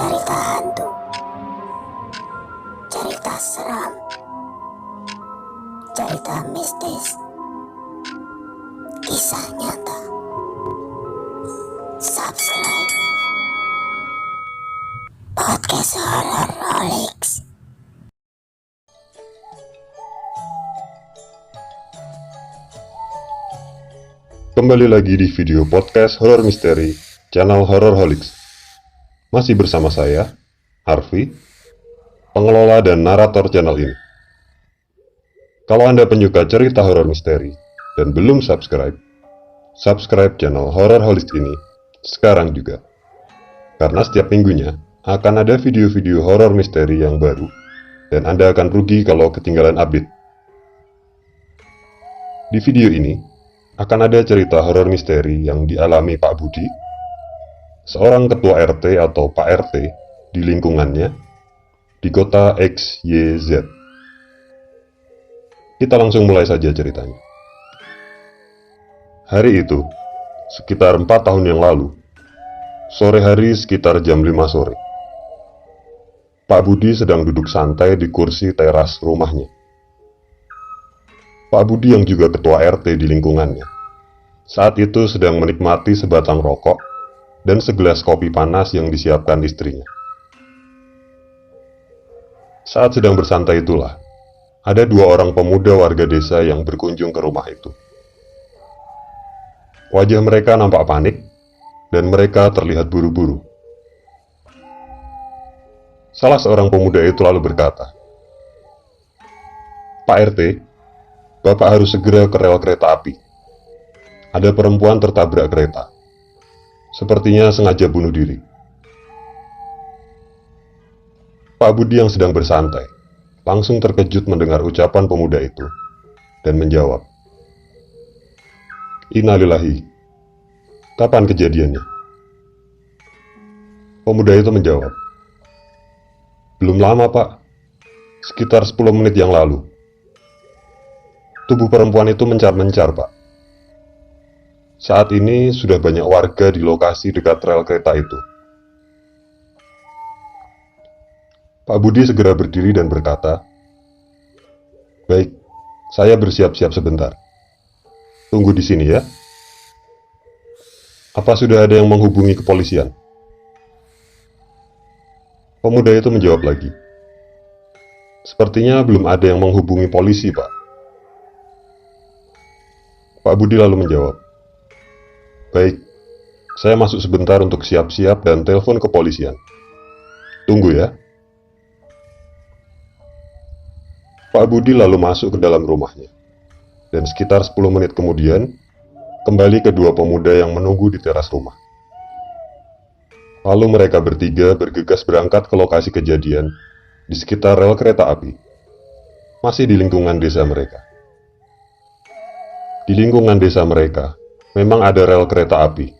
Cerita hantu, cerita seram, cerita mistis, kisah nyata. Subscribe podcast Horror Holics. Kembali lagi di video podcast horror misteri channel Horror Holics. Masih bersama saya, Harvey, pengelola dan narator channel ini. Kalau Anda penyuka cerita horor misteri dan belum subscribe channel Horror Holics ini sekarang juga. Karena setiap minggunya akan ada video-video horor misteri yang baru dan Anda akan rugi kalau ketinggalan update. Di video ini akan ada cerita horor misteri yang dialami Pak Budi, seorang ketua RT atau Pak RT di lingkungannya di kota XYZ. Kita langsung mulai saja ceritanya. Hari itu, sekitar 4 tahun yang lalu, sore hari sekitar jam 5 sore, Pak Budi sedang duduk santai di kursi teras rumahnya. Pak Budi yang juga ketua RT di lingkungannya, saat itu sedang menikmati sebatang rokok dan segelas kopi panas yang disiapkan istrinya. Saat sedang bersantai itulah, ada 2 orang pemuda warga desa yang berkunjung ke rumah itu. Wajah mereka nampak panik dan mereka terlihat buru-buru. Salah seorang pemuda itu lalu berkata, "Pak RT, Bapak harus segera ke rel kereta api. Ada perempuan tertabrak kereta. Sepertinya sengaja bunuh diri." Pak Budi yang sedang bersantai langsung terkejut mendengar ucapan pemuda itu dan menjawab, "Innalillahi, kapan kejadiannya?" Pemuda itu menjawab, "Belum lama, Pak. Sekitar 10 menit yang lalu. Tubuh perempuan itu mencar-mencar, Pak. Saat ini sudah banyak warga di lokasi dekat rel kereta itu." Pak Budi segera berdiri dan berkata, "Baik, saya bersiap-siap sebentar. Tunggu di sini ya. Apa sudah ada yang menghubungi kepolisian?" Pemuda itu menjawab lagi, "Sepertinya belum ada yang menghubungi polisi, Pak." Pak Budi lalu menjawab, "Baik, saya masuk sebentar untuk siap-siap dan telepon kepolisian. Tunggu ya." Pak Budi lalu masuk ke dalam rumahnya, dan sekitar 10 menit kemudian, kembali kedua pemuda yang menunggu di teras rumah. Lalu mereka bertiga bergegas berangkat ke lokasi kejadian di sekitar rel kereta api, masih di lingkungan desa mereka. Di lingkungan desa mereka, memang ada rel kereta api.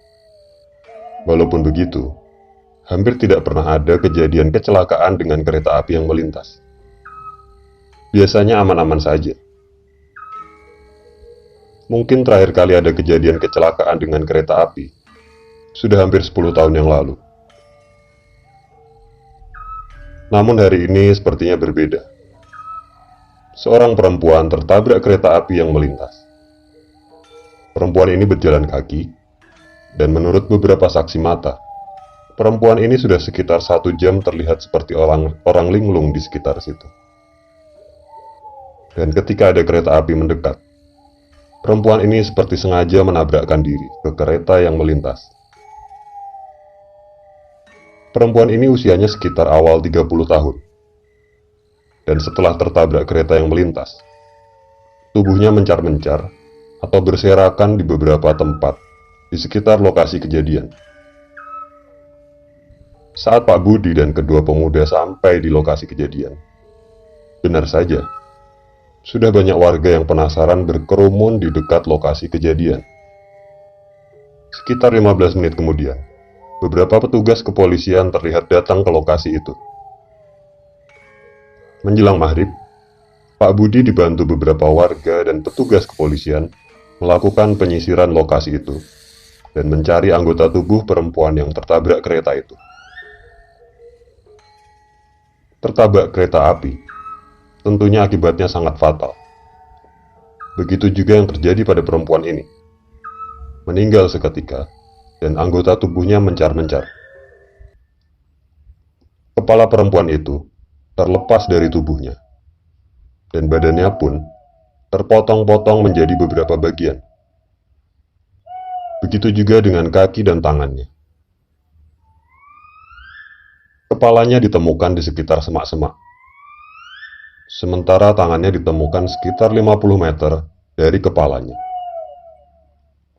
Walaupun begitu, hampir tidak pernah ada kejadian kecelakaan dengan kereta api yang melintas. Biasanya aman-aman saja. Mungkin terakhir kali ada kejadian kecelakaan dengan kereta api sudah hampir 10 tahun yang lalu. Namun hari ini sepertinya berbeda. Seorang perempuan tertabrak kereta api yang melintas. Perempuan ini berjalan kaki, dan menurut beberapa saksi mata, perempuan ini sudah sekitar 1 jam terlihat seperti orang linglung di sekitar situ. Dan ketika ada kereta api mendekat, perempuan ini seperti sengaja menabrakkan diri ke kereta yang melintas. Perempuan ini usianya sekitar awal 30 tahun. Dan setelah tertabrak kereta yang melintas, tubuhnya mencar-mencar atau berserakan di beberapa tempat di sekitar lokasi kejadian. Saat Pak Budi dan kedua pemuda sampai di lokasi kejadian, benar saja, sudah banyak warga yang penasaran berkerumun di dekat lokasi kejadian. Sekitar 15 menit kemudian, beberapa petugas kepolisian terlihat datang ke lokasi itu. Menjelang maghrib, Pak Budi dibantu beberapa warga dan petugas kepolisian melakukan penyisiran lokasi itu dan mencari anggota tubuh perempuan yang tertabrak kereta itu. tertabrak kereta api. Tentunya akibatnya sangat fatal. Begitu juga yang terjadi pada perempuan ini. Meninggal seketika, dan anggota tubuhnya mencar-mencar. Kepala perempuan itu terlepas dari tubuhnya, dan badannya pun terpotong-potong menjadi beberapa bagian. Begitu juga dengan kaki dan tangannya. Kepalanya ditemukan di sekitar semak-semak, sementara tangannya ditemukan sekitar 50 meter dari kepalanya.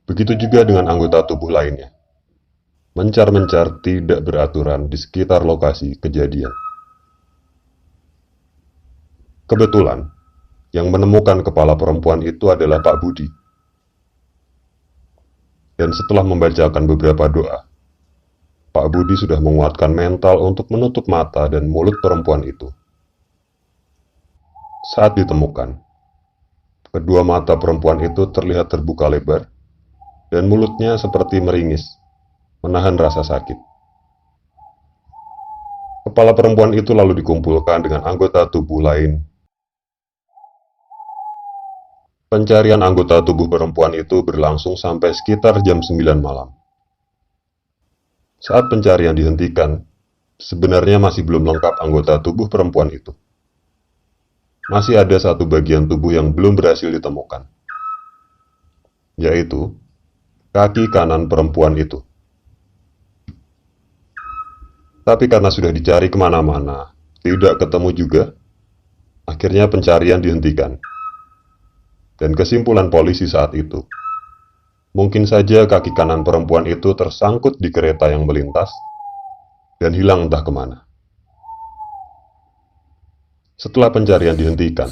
Begitu juga dengan anggota tubuh lainnya. Mencar-mencar tidak beraturan di sekitar lokasi kejadian. Kebetulan, yang menemukan kepala perempuan itu adalah Pak Budi. Dan setelah membacakan beberapa doa, Pak Budi sudah menguatkan mental untuk menutup mata dan mulut perempuan itu. Saat ditemukan, kedua mata perempuan itu terlihat terbuka lebar, dan mulutnya seperti meringis, menahan rasa sakit. Kepala perempuan itu lalu dikumpulkan dengan anggota tubuh lain. Pencarian anggota tubuh perempuan itu berlangsung sampai sekitar jam 9 malam. Saat pencarian dihentikan, sebenarnya masih belum lengkap anggota tubuh perempuan itu. Masih ada satu bagian tubuh yang belum berhasil ditemukan, yaitu kaki kanan perempuan itu. Tapi karena sudah dicari kemana-mana, tidak ketemu juga, akhirnya pencarian dihentikan. Dan kesimpulan polisi saat itu, mungkin saja kaki kanan perempuan itu tersangkut di kereta yang melintas dan hilang entah kemana. Setelah pencarian dihentikan,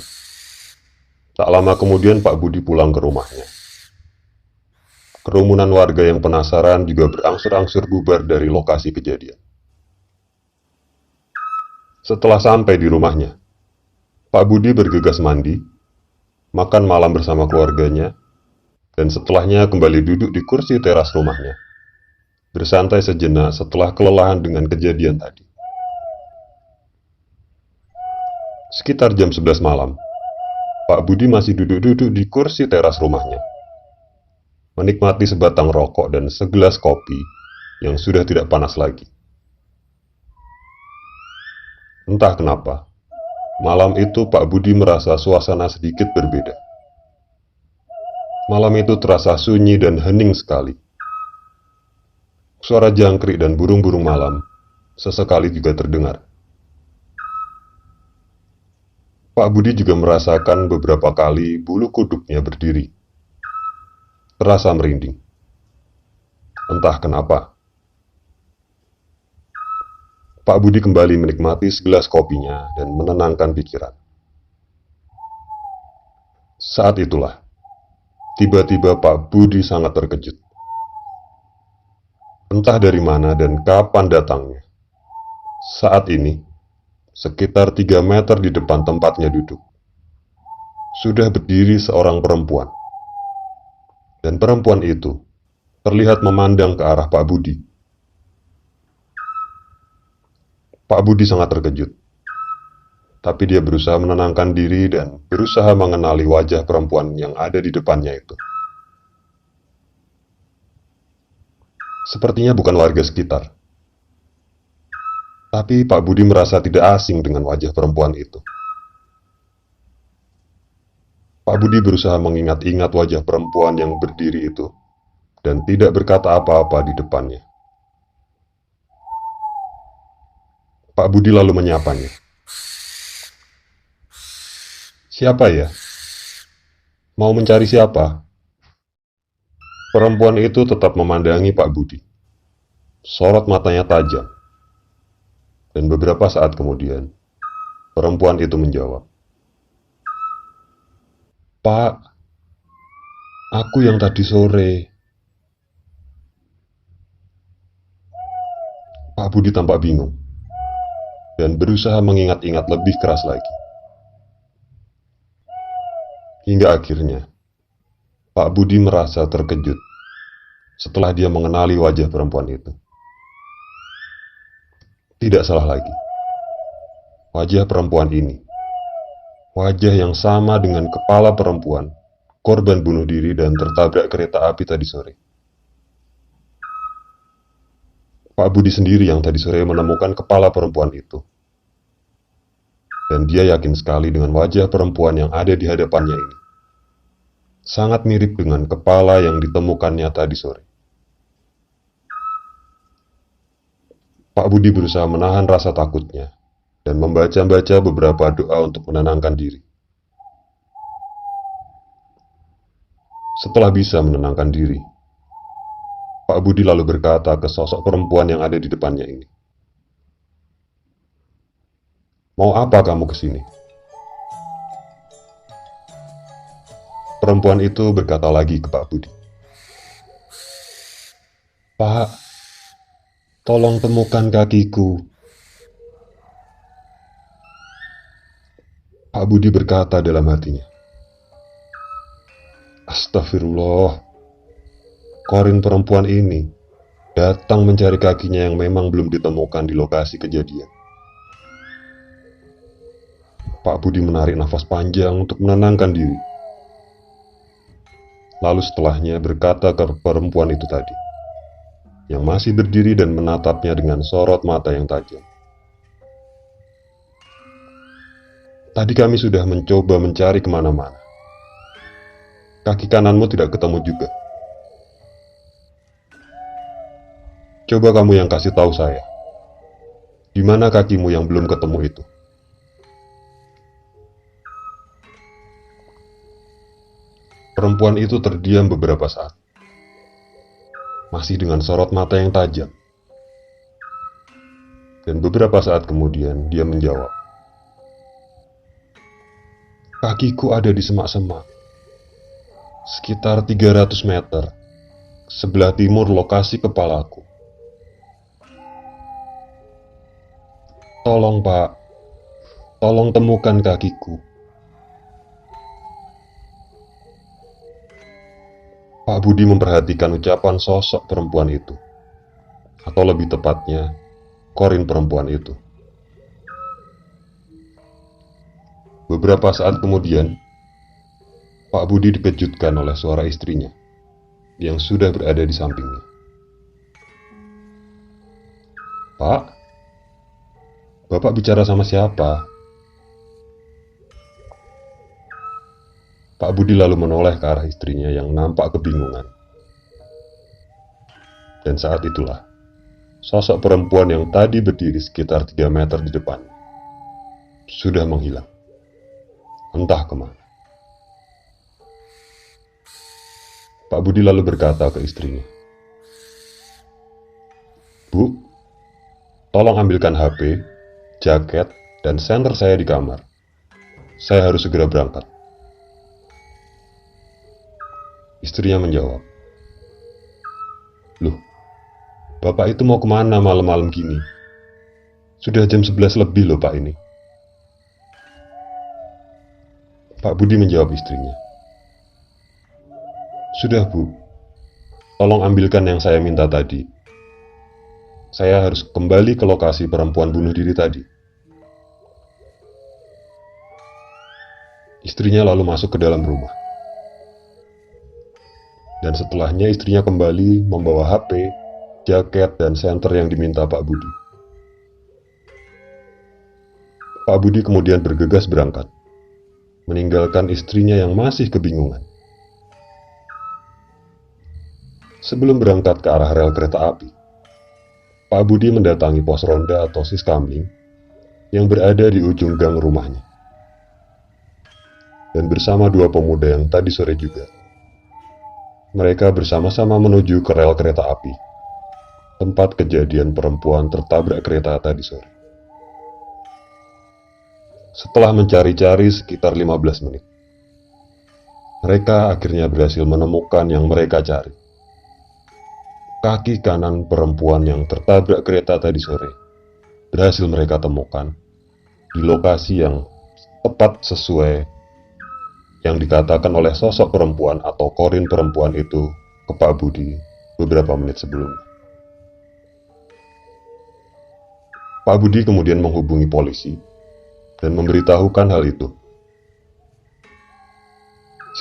tak lama kemudian Pak Budi pulang ke rumahnya. Kerumunan warga yang penasaran juga berangsur-angsur bubar dari lokasi kejadian. Setelah sampai di rumahnya, Pak Budi bergegas mandi, makan malam bersama keluarganya, dan setelahnya kembali duduk di kursi teras rumahnya, bersantai sejenak setelah kelelahan dengan kejadian tadi. Sekitar jam 11 malam, Pak Budi masih duduk-duduk di kursi teras rumahnya, menikmati sebatang rokok dan segelas kopi yang sudah tidak panas lagi. Entah kenapa, malam itu Pak Budi merasa suasana sedikit berbeda. Malam itu terasa sunyi dan hening sekali. Suara jangkrik dan burung-burung malam sesekali juga terdengar. Pak Budi juga merasakan beberapa kali bulu kuduknya berdiri. Terasa merinding. Entah kenapa. Pak Budi kembali menikmati segelas kopinya dan menenangkan pikiran. Saat itulah, tiba-tiba Pak Budi sangat terkejut. Entah dari mana dan kapan datangnya. Saat ini, sekitar 3 meter di depan tempatnya duduk, sudah berdiri seorang perempuan. Dan perempuan itu terlihat memandang ke arah Pak Budi. Pak Budi sangat terkejut. Tapi dia berusaha menenangkan diri dan berusaha mengenali wajah perempuan yang ada di depannya itu. Sepertinya bukan warga sekitar. Tapi Pak Budi merasa tidak asing dengan wajah perempuan itu. Pak Budi berusaha mengingat-ingat wajah perempuan yang berdiri itu dan tidak berkata apa-apa di depannya. Pak Budi lalu menyapanya. Siapa ya? Mau mencari siapa? Perempuan itu tetap memandangi Pak Budi. Sorot matanya tajam. Dan beberapa saat kemudian, perempuan itu menjawab. Pak, aku yang tadi sore. Pak Budi tampak bingung dan berusaha mengingat-ingat lebih keras lagi. Hingga akhirnya, Pak Budi merasa terkejut setelah dia mengenali wajah perempuan itu. Tidak salah lagi. wajah perempuan ini. Wajah yang sama dengan kepala perempuan, korban bunuh diri dan tertabrak kereta api tadi sore. Pak Budi sendiri yang tadi sore menemukan kepala perempuan itu. Dan dia yakin sekali dengan wajah perempuan yang ada di hadapannya ini. Sangat mirip dengan kepala yang ditemukannya tadi sore. Pak Budi berusaha menahan rasa takutnya dan membaca-baca beberapa doa untuk menenangkan diri. Setelah bisa menenangkan diri, Pak Budi lalu berkata ke sosok perempuan yang ada di depannya ini. "Mau apa kamu kesini?" Perempuan itu berkata lagi ke Pak Budi, "Pak, tolong temukan kakiku." Pak Budi berkata dalam hatinya, "Astagfirullah, Korin perempuan ini datang mencari kakinya yang memang belum ditemukan di lokasi kejadian." Pak Budi menarik nafas panjang untuk menenangkan diri. Lalu setelahnya berkata ke perempuan itu tadi, yang masih berdiri dan menatapnya dengan sorot mata yang tajam, "Tadi kami sudah mencoba mencari kemana-mana. Kaki kananmu tidak ketemu juga. Coba kamu yang kasih tahu saya, di mana kakimu yang belum ketemu itu?" Perempuan itu terdiam beberapa saat, masih dengan sorot mata yang tajam. Dan beberapa saat kemudian dia menjawab, "Kakiku ada di semak-semak, sekitar 300 meter, sebelah timur lokasi kepalaku. Tolong Pak, tolong temukan kakiku." Pak Budi memperhatikan ucapan sosok perempuan itu, atau lebih tepatnya, Korin perempuan itu. Beberapa saat kemudian, Pak Budi dikejutkan oleh suara istrinya, yang sudah berada di sampingnya. "Pak, Bapak bicara sama siapa?" Pak Budi lalu menoleh ke arah istrinya yang nampak kebingungan. Dan saat itulah, sosok perempuan yang tadi berdiri sekitar 3 meter di depan sudah menghilang. Entah kemana. Pak Budi lalu berkata ke istrinya, "Bu, tolong ambilkan HP, jaket, dan senter saya di kamar. Saya harus segera berangkat." Istrinya menjawab, "Loh, Bapak itu mau kemana malam-malam gini? Sudah jam 11 lebih loh Pak ini." Pak Budi menjawab istrinya, "Sudah Bu, tolong ambilkan yang saya minta tadi. Saya harus kembali ke lokasi perempuan bunuh diri tadi." Istrinya lalu masuk ke dalam rumah. Dan setelahnya istrinya kembali membawa HP, jaket, dan senter yang diminta Pak Budi. Pak Budi kemudian bergegas berangkat, meninggalkan istrinya yang masih kebingungan. Sebelum berangkat ke arah rel kereta api, Pak Budi mendatangi pos ronda atau siskamling yang berada di ujung gang rumahnya. Dan bersama dua pemuda yang tadi sore juga, mereka bersama-sama menuju ke rel kereta api, tempat kejadian perempuan tertabrak kereta tadi sore. Setelah mencari-cari sekitar 15 menit, mereka akhirnya berhasil menemukan yang mereka cari. Kaki kanan perempuan yang tertabrak kereta tadi sore berhasil mereka temukan di lokasi yang tepat sesuai yang dikatakan oleh sosok perempuan atau Korin perempuan itu ke Pak Budi beberapa menit sebelumnya. Pak Budi kemudian menghubungi polisi dan memberitahukan hal itu.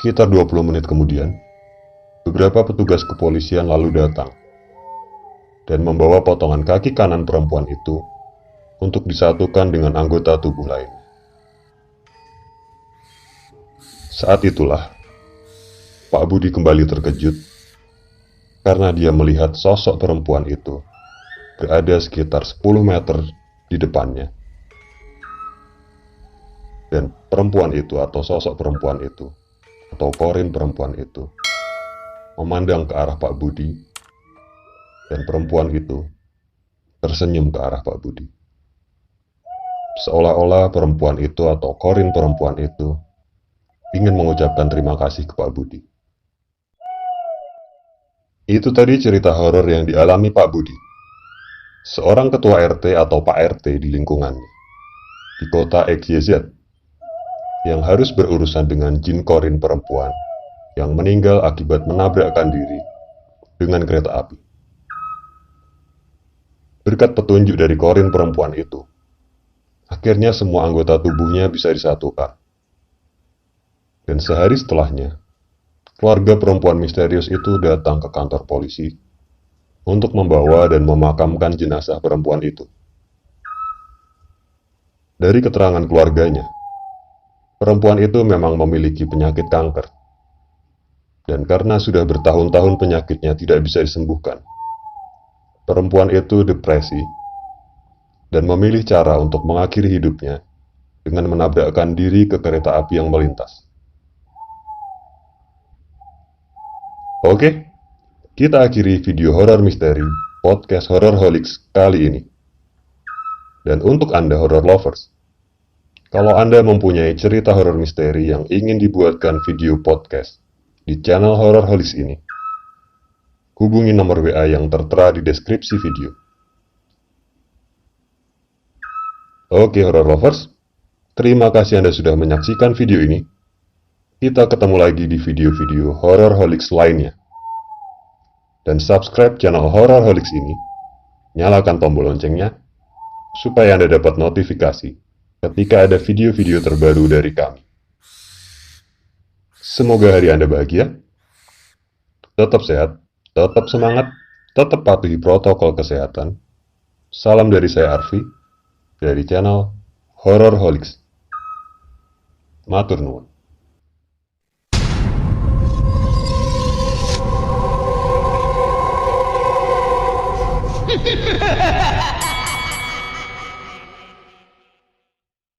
Sekitar 20 menit kemudian, beberapa petugas kepolisian lalu datang dan membawa potongan kaki kanan perempuan itu untuk disatukan dengan anggota tubuh lain. Saat itulah, Pak Budi kembali terkejut karena dia melihat sosok perempuan itu berada sekitar 10 meter di depannya. Dan perempuan itu atau sosok perempuan itu, atau Corin perempuan itu, memandang ke arah Pak Budi, dan perempuan itu tersenyum ke arah Pak Budi. Seolah-olah perempuan itu atau Corin perempuan itu ingin mengucapkan terima kasih ke Pak Budi. Itu tadi cerita horor yang dialami Pak Budi, seorang ketua RT atau Pak RT di lingkungannya, di kota XYZ, yang harus berurusan dengan jin Corin perempuan yang meninggal akibat menabrakkan diri dengan kereta api. Berkat petunjuk dari Corin perempuan itu, akhirnya semua anggota tubuhnya bisa disatukan. Dan sehari setelahnya, keluarga perempuan misterius itu datang ke kantor polisi untuk membawa dan memakamkan jenazah perempuan itu. Dari keterangan keluarganya, perempuan itu memang memiliki penyakit kanker. Dan karena sudah bertahun-tahun penyakitnya tidak bisa disembuhkan, perempuan itu depresi dan memilih cara untuk mengakhiri hidupnya dengan menabrakkan diri ke kereta api yang melintas. Oke, kita akhiri video horor misteri podcast Horror Holics kali ini. Dan untuk Anda horror lovers, kalau Anda mempunyai cerita horor misteri yang ingin dibuatkan video podcast di channel Horror Holics ini, hubungi nomor WA yang tertera di deskripsi video. Oke horror lovers, terima kasih Anda sudah menyaksikan video ini. Kita ketemu lagi di video-video Horror Holics lainnya. Dan subscribe channel Horror Holics ini, nyalakan tombol loncengnya, supaya Anda dapat notifikasi ketika ada video-video terbaru dari kami. Semoga hari Anda bahagia, tetap sehat, tetap semangat, tetap patuhi protokol kesehatan. Salam dari saya Arfi, dari channel Horror Holics. Matur nuwun.